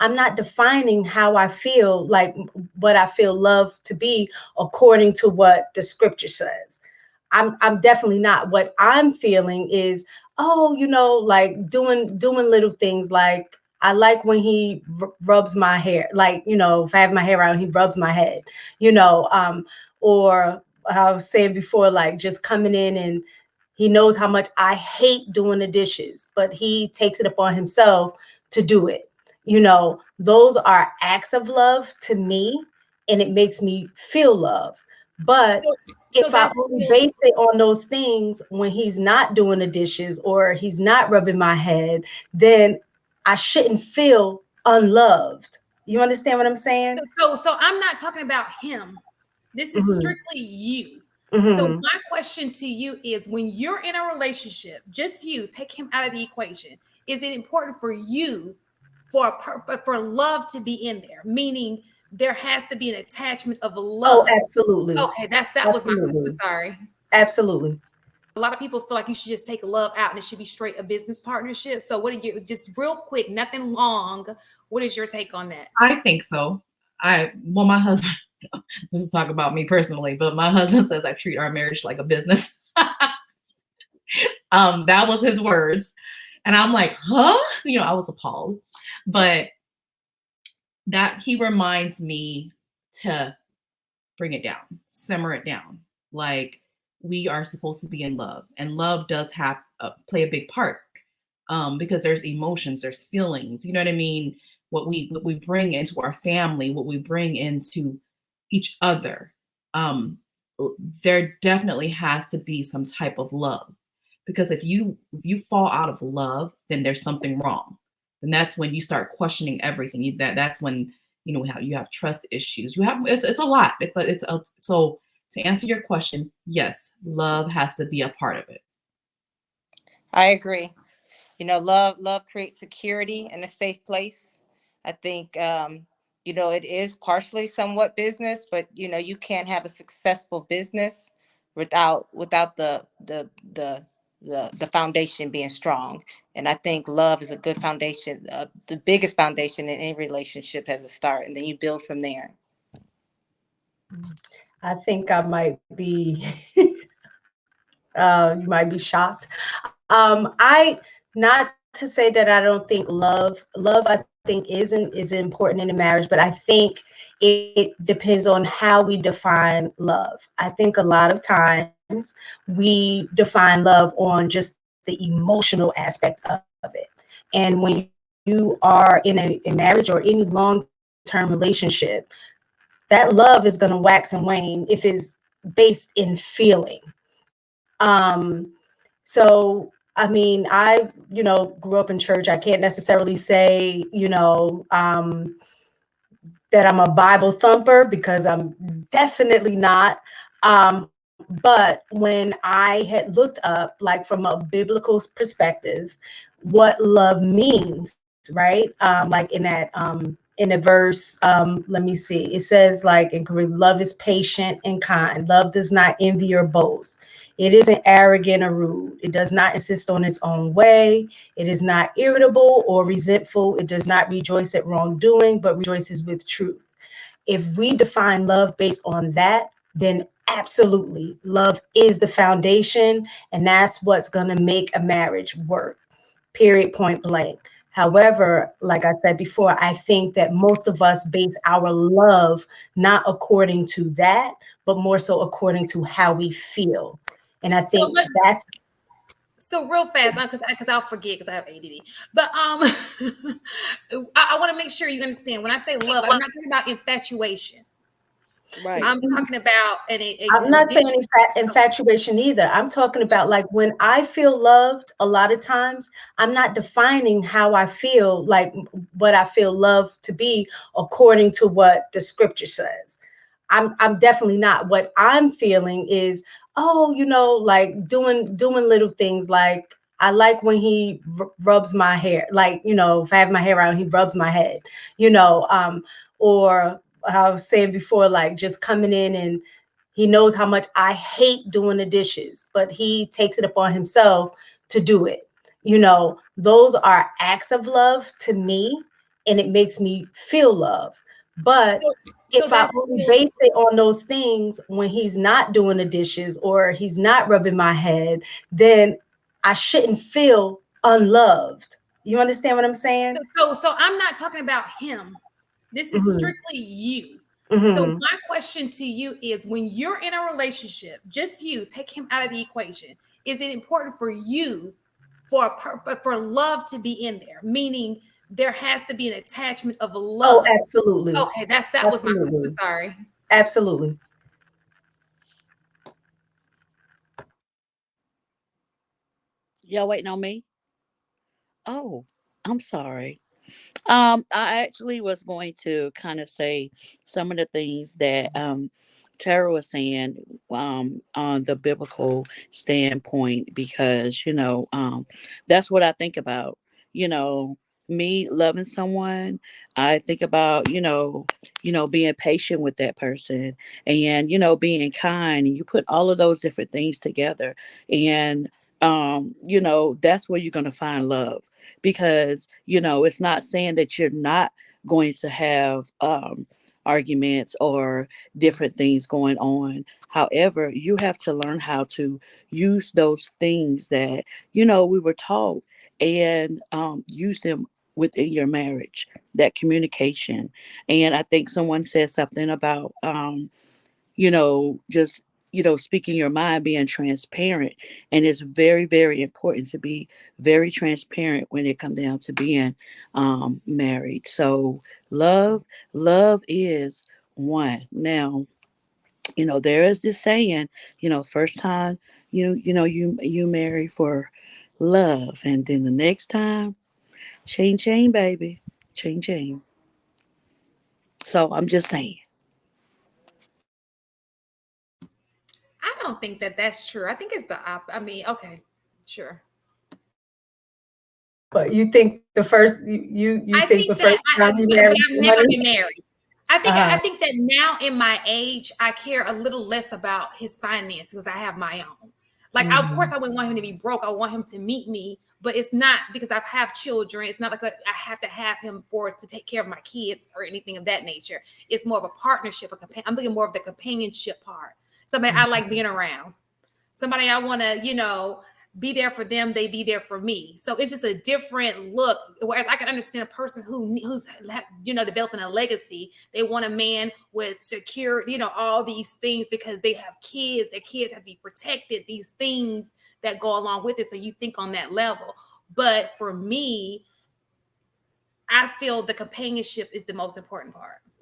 I'm not defining how I feel, like what I feel love to be according to what the scripture says. I'm definitely not. What I'm feeling is, oh, like doing little things, like I like when he rubs my hair, like, if I have my hair out, he rubs my head, or I was saying before, like just coming in and he knows how much I hate doing the dishes, but he takes it upon himself to do it. Those are acts of love to me, and it makes me feel love. But So if I that's only still, base it on those things when he's not doing the dishes or he's not rubbing my head, then I shouldn't feel unloved. You understand what I'm saying? so I'm not talking about him. This is Hmm. strictly you. So Hmm. my question to you is, when you're in a relationship, just you, take him out of the equation. Is it important for you for love to be in there? Meaning there has to be an attachment of Oh, love. absolutely. Okay, that was my question. Absolutely. Sorry. Absolutely. A lot of people feel like you should just take love out and it should be straight a business partnership. So what are you, just real quick, nothing long, what is your take on that? I think so. Well, my husband, this is talk about me personally, but my husband says I treat our marriage like a business. That was his words. And I'm like, huh? I was appalled. But that he reminds me to bring it down, simmer it down. Like, we are supposed to be in love, and love does have play a big part, because there's emotions, there's feelings. You know what I mean? What we bring into our family, what we bring into each other. Um, there definitely has to be some type of love, because if you fall out of love, then there's something wrong. And that's when you start questioning everything. That's when how you have trust issues. It's a lot. So to answer your question, yes, love has to be a part of it. I agree. Love creates security and a safe place. I think it is partially somewhat business, but you can't have a successful business without the foundation being strong. And I think love is a good foundation. The biggest foundation in any relationship has a start, and then you build from there. I think I might be you might be shocked. I Not to say that I don't think love I think is important in a marriage, but I think it depends on how we define love. I think a lot of times we define love on just the emotional aspect of it. And when you are in a marriage or any long-term relationship, that love is going to wax and wane if it's based in feeling. So I mean, grew up in church. I can't necessarily say, that I'm a Bible thumper, because I'm definitely not. But when I had looked up, like from a biblical perspective, what love means, right? Like in a verse, let me see. It says, like in Korean, love is patient and kind. Love does not envy or boast. It isn't arrogant or rude. It does not insist on its own way. It is not irritable or resentful. It does not rejoice at wrongdoing, but rejoices with truth. If we define love based on that, then absolutely, love is the foundation, and that's what's going to make a marriage work, period, point blank. However, like I said before, I think that most of us base our love not according to that, but more so according to how we feel. And I So think let that's so real fast, because I'll forget because I have ADD. But I want to make sure you understand, when I say love, I'm not talking about infatuation. Right. I'm talking about a I'm not saying condition. infatuation either. I'm talking about, like, when I feel loved, a lot of times I'm not defining how I feel, like what I feel love to be according to what the scripture says. I'm definitely not. What I'm feeling is, oh, like doing little things, like I like when he rubs my hair, like, if I have my hair out, he rubs my head, or I was saying before, like just coming in and he knows how much I hate doing the dishes, but he takes it upon himself to do it. Those are acts of love to me, and it makes me feel love. But So if I that's only still, base it on those things when he's not doing the dishes or he's not rubbing my head, then I shouldn't feel unloved. You understand what I'm saying? so I'm not talking about him. This is Hmm. strictly you. So Hmm. my question to you is, when you're in a relationship, just you, take him out of the equation. Is it important for you for love to be in there? Meaning there has to be an attachment of Oh, love. absolutely. Okay, that was my question. Absolutely. Sorry. Absolutely. Y'all waiting on me? Oh, I'm sorry. I actually was going to kind of say some of the things that Tara was saying on the biblical standpoint, because that's what I think about. You know, me loving someone, I think about being patient with that person, and being kind, and you put all of those different things together, and that's where you're gonna find love, because it's not saying that you're not going to have arguments or different things going on. However, you have to learn how to use those things that we were taught, and use them within your marriage, that communication. And I think someone said something about just speaking your mind, being transparent. And it's very, very important to be very transparent when it comes down to being married. So love is one. Now, there is this saying, first time you marry for love, and then the next time, chain chain baby, chain chain. So I'm just saying. I don't think that that's true. I think it's I mean, okay, sure. But you think the first you I think think the that first time you but married I've for never money? been married. I Uh-huh. think that now in my age, I care a little less about his finances because I have my own. Like, of course, Mhm. I wouldn't want him to be broke. I want him to meet me, but it's not because I have children. It's not like I have to have him for to take care of my kids or anything of that nature. It's more of a partnership, I'm looking more of the companionship part. Somebody I like being around. Somebody I want to, be there for them, they be there for me. So it's just a different look. Whereas I can understand a person who's developing a legacy. They want a man with secure, all these things because they have kids. Their kids have to be protected. These things that go along with it. So you think on that level. But for me, I feel the companionship is the most important part.